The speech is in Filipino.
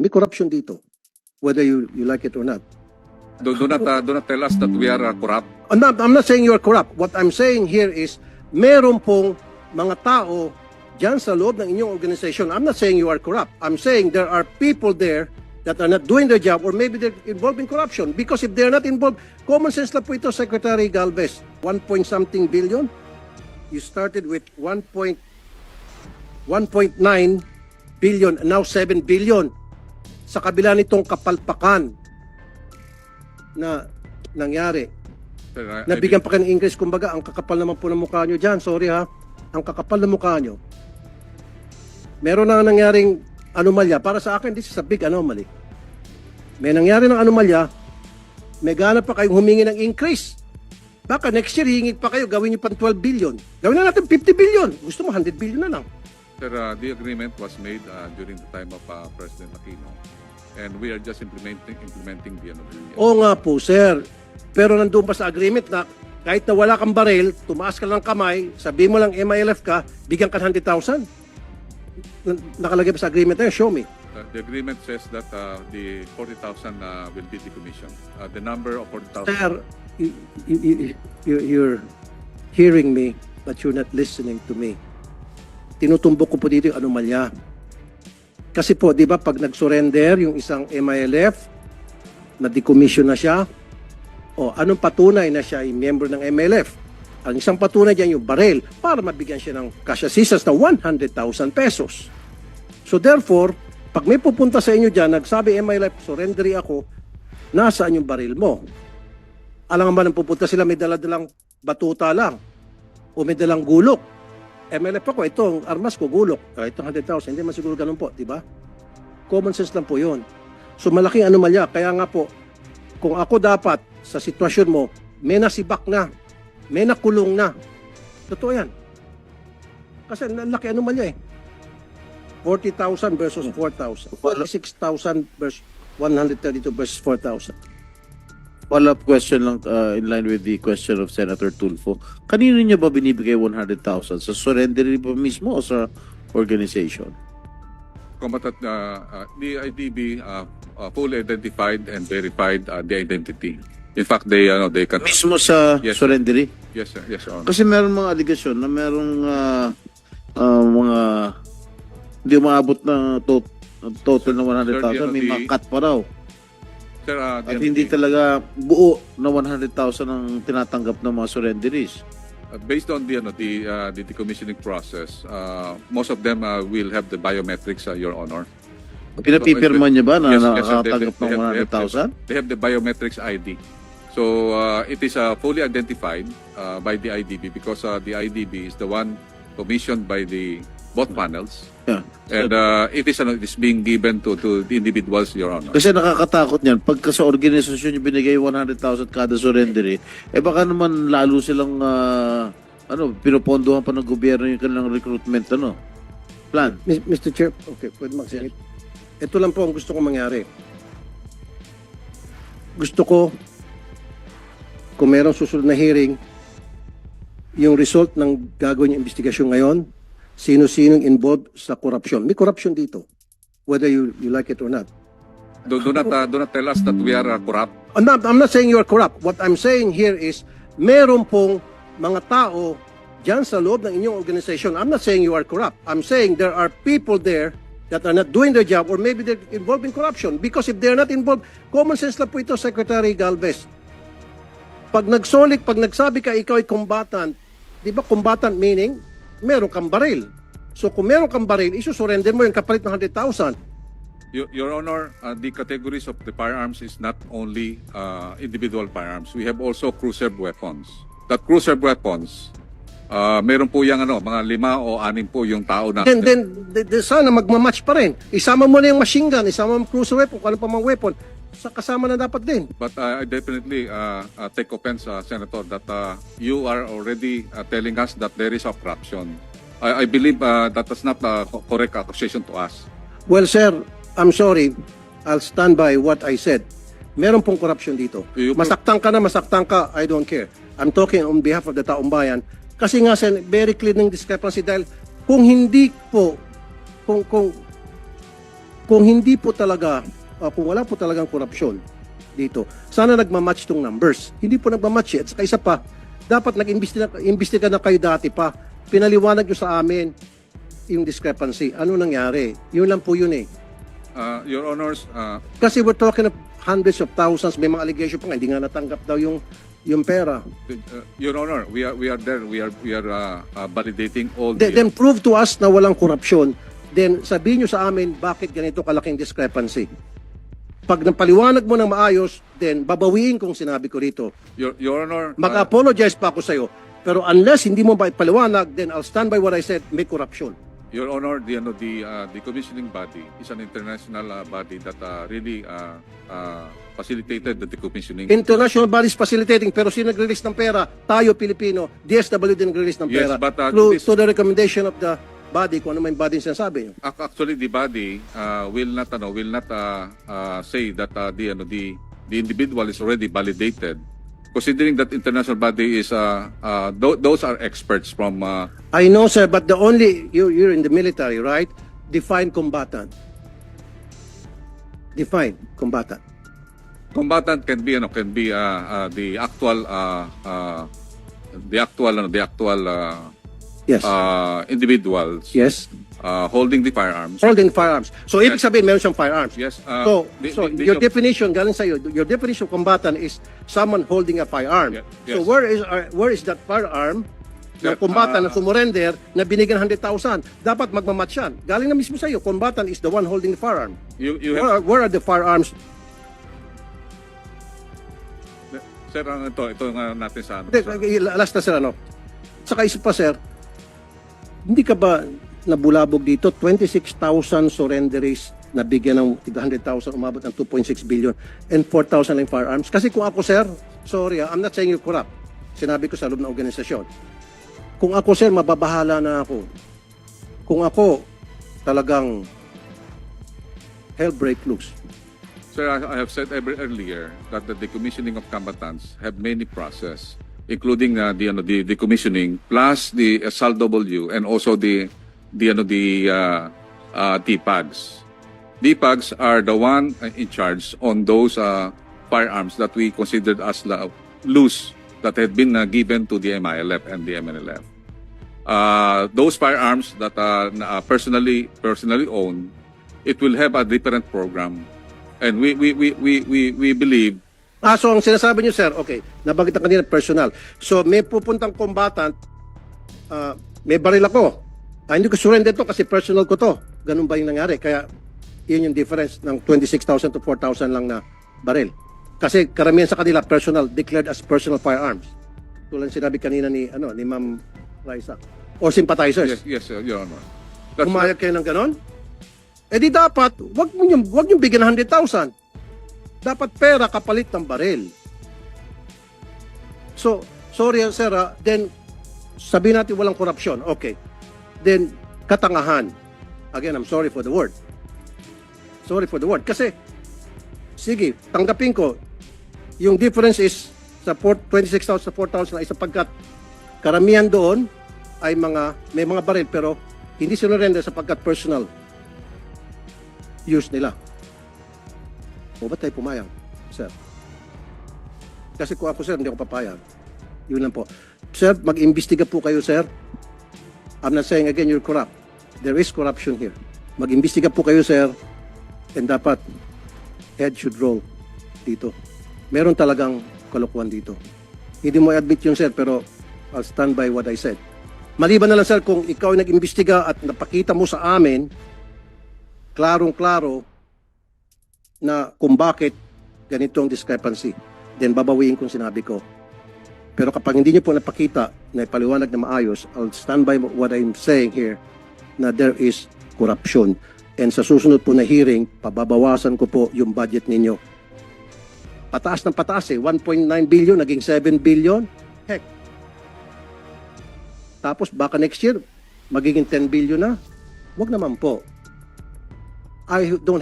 May corruption dito, whether you like it or not. Do not tell us that we are corrupt. I'm not saying you are corrupt. What I'm saying here is, meron pong mga tao dyan sa loob ng inyong organization. I'm not saying you are corrupt. I'm saying there are people there that are not doing their job, or maybe they're involved in corruption. Because if they're not involved, common sense lang po ito, Secretary Galvez. 1 point something billion. You started with 1.9 billion, and now 7 billion. Sa kabila nitong kapalpakan na nangyari. Sir, Nabigyan pa kayo ng increase. Kumbaga, ang kakapal naman po ng mukha nyo dyan. Sorry ha. Ang kakapal ng mukha nyo. Meron na nangyaring anomalya. Para sa akin, this is a big anomaly. May nangyari ng anomalya, may gana pa kayong humingi ng increase. Baka next year, hingit pa kayo, gawin nyo pang 12 billion. Gawin na natin 50 billion. Gusto mo, 100 billion na lang. Sir, the agreement was made during the time of President Aquino, and we are just implementing the agreement. Oo nga po, sir. Pero nandun pa sa agreement na kahit na wala kang baril, tumaas ka lang kamay, sabi mo lang MILF ka, bigyan ka 100,000. Nakalagay pa sa agreement na yun, show me. The agreement says that the 40,000 will be decommissioned. The number of 40,000. Sir, you're hearing me, but you're not listening to me. Tinutumbok ko po dito yung anomalya. Kasi po, di ba, pag nag-surrender yung isang MILF, na-decommission na siya, o anong patunay na siya ay miyembro ng MILF? Ang isang patunay dyan yung baril para mabigyan siya ng cash assistance na 100,000 pesos. So therefore, pag may pupunta sa inyo dyan, nagsabi MILF, surrendery ako, nasaan yung baril mo? Alam nga ba nang pupunta sila, may daladalang batuta lang o may dalang gulok. MLF ako, ito, ang armas ko, gulok. Ito 100,000, hindi man siguro ganun po, di ba? Common sense lang po yun. So malaking anomalya. Kaya nga po, kung ako dapat sa sitwasyon mo, may nasibak na, may nakulong na. Totoo yan. Kasi laki anomalya eh. 40,000 versus 4,000. 46,000 versus 132 versus 4,000. Follow-up question lang in line with the question of Senator Tulfo. Kanino niya ba binibigay 100,000? Sa surrender ba mismo o sa organization? Combatant, the IDB fully identified and verified the identity. In fact, they can... Mismo sa Yes. surrendery? Yes, sir. Yes, Your Honor. Kasi meron mga aligasyon na merong mga hindi umaabot na total na 100,000. May mga cut pa raw. Sir, At hindi talaga buo na 100,000 ang tinatanggap ng mga surrenderies. based on the decommissioning process, most of them will have the biometrics, Your Honor. Pinapipirma niya ba na Yes, sir. nakatanggap ng 100,000? They have the biometrics ID. So it is fully identified by the IDB because the IDB is the one commissioned by the both panels. Yeah. And it is being given to the individuals, Your Honor. Kasi nakakatakot niyan. Pagka sa organisasyon yung binigay 100,000 kada surrendery, baka naman lalo silang pinopondohan pa ng gobyerno yung kanilang recruitment plan. Mr. Chair, okay, pwede magsingit. Ito lang po ang gusto kong mangyari. Gusto ko, kung merong susunod na hearing, yung result ng gagawin yung investigasyon ngayon, sino-sinong involved sa corruption. May corruption dito, whether you like it or not. Do not tell us that we are corrupt. I'm not saying you are corrupt. What I'm saying here is, meron pong mga tao dyan sa loob ng inyong organization. I'm not saying you are corrupt. I'm saying there are people there that are not doing their job, or maybe they're involved in corruption. Because if they're not involved, common sense lang po ito, Secretary Galvez. Pag nagsolik, pag nagsabi ka ikaw ay combatant, di ba combatant meaning, meron kang baril. So kung meron kang baril, isusurrender mo yung kapalit ng 100,000. Your Honor, the categories of the firearms is not only individual firearms. We have also cruiser weapons. That cruiser weapons, meron po yung mga 5 o 6 po yung tao na... Then sana magmamatch pa rin. Isama mo na yung machine gun, isama mo yung cruiser weapon, kung ano pa mga weapon, kasama na dapat din. But I definitely take offense, Senator, that you are already telling us that there is a corruption. I believe that is not a correct accusation to us. Well, sir, I'm sorry. I'll stand by what I said. Meron pong corruption dito. Masaktan ka na, masaktan ka, I don't care. I'm talking on behalf of the taong bayan. Kasi nga, sir, very clear ng discrepancy dahil kung hindi po, kung kung hindi po talaga, kung wala po talagang korupsyon dito, sana nagmamatch tong numbers. Hindi po nagmamatch eh. At saka isa pa, dapat nag-imbestiga na kayo dati pa. Pinaliwanag nyo sa amin yung discrepancy. Ano nangyari? Yun lang po yun eh. Your Honors, Kasi we're talking of hundreds of thousands, may mga allegation pa nga, hindi nga natanggap daw yung pera. Your Honor, we are there. We are validating all Then prove to us na walang korupsyon. Then sabihin nyo sa amin bakit ganito kalaking discrepancy. Pag napaliwanag mo ng maayos, then babawiin kong sinabi ko rito. Your Honor, Mag-apologize pa ako sa'yo. Pero unless hindi mo ba ipaliwanag, then I'll stand by what I said, may corruption. Your Honor, the commissioning body is an international body that really facilitated the decommissioning. International bodies facilitating, pero sino nag-release ng pera? Tayo, Pilipino. DSW din nag-release ng Yes, pera. but, To the recommendation of the body, kung ano may body sinasabi nyo. Actually, the body will not say that the individual is already validated. Considering that international body is those are experts from I know, sir, but the only, you're in the military, right? Define combatant. Define combatant. combatant can be the actual Yes. individuals Yes. holding the firearms. Holding firearms. So, ibig sabihin, meron siyang firearms. Yes. So, the your definition, galing sa'yo, your definition of combatant is someone holding a firearm. Yes. So, where is that firearm ng Sir, combatant na sumurrender na binigyan 100,000? Dapat magmamatch yan. Galing na mismo sa'yo, combatant is the one holding the firearm. You have, Where are the firearms? sir, ito nga natin sa ano. Last na sir, ano? Saka isa pa, sir, hindi ka ba nabulabog dito? 26,000 surrenderies na bigyan ng 100,000, umabot ng 2.6 billion and 4,000 lang firearms. Kasi kung ako, sir, sorry, I'm not saying you're corrupt. Sinabi ko sa loob ng organisasyon. Kung ako, sir, mababahala na ako. Kung ako, talagang hell break loose. Sir, I have said earlier that the decommissioning of combatants have many process, including the decommissioning plus the SALW and also the DPAGs. DPAGs are the one in charge on those firearms that we considered as loose that had been given to the MILF and the MNLF. Those firearms that are personally owned, it will have a different program, and we believe. So ang sinasabi niyo, sir, okay, nabanggit na kanina personal. So may pupuntang combatant, may baril ako. Hindi ko surrender to kasi personal ko to. Ganun ba yung nangyari? Kaya yun yung difference ng 26,000 to 4,000 lang na baril. Kasi karamihan sa kanila personal, declared as personal firearms. Tulad sinabi kanina ni Ma'am Raisa. Or sympathizers. Yes, Your Honor. Pumayag kayo ng ganon? Eh di dapat, wag nyo bigyan ng 100,000. Dapat pera kapalit ng baril. So, sorry sir, then sabihin natin walang korupsyon. Okay. Then, katangahan. Again, I'm sorry for the word. Sorry for the word. Kasi, sige, tanggapin ko, yung difference is sa 26,000 sa 4,000 ay sapagkat karamihan doon ay may mga baril pero hindi sinurrender sapagkat personal use nila. O ba't tayo pumayag, sir? Kasi kung ako, sir, hindi ako papayag. Yun lang po. Sir, mag-imbestiga po kayo, sir. I'm not saying again you're corrupt. There is corruption here. Mag-imbestiga po kayo, sir. And dapat head should roll dito. Meron talagang kalokohan dito. Hindi mo admit yun, sir, pero I'll stand by what I said. Maliban na lang, sir, kung ikaw ay nag-imbestiga at napakita mo sa amin, klarong-klaro na kung bakit ganitong discrepancy, then babawiin kung sinabi ko. Pero kapag hindi niyo po napakita na ipaliwanag na maayos, I'll stand by what I'm saying here na there is corruption. And sa susunod po na hearing, pababawasan ko po yung budget ninyo. Pataas ng pataas 1.9 billion, naging 7 billion. Heck. Tapos baka next year, magiging 10 billion na. Wag naman po. I don't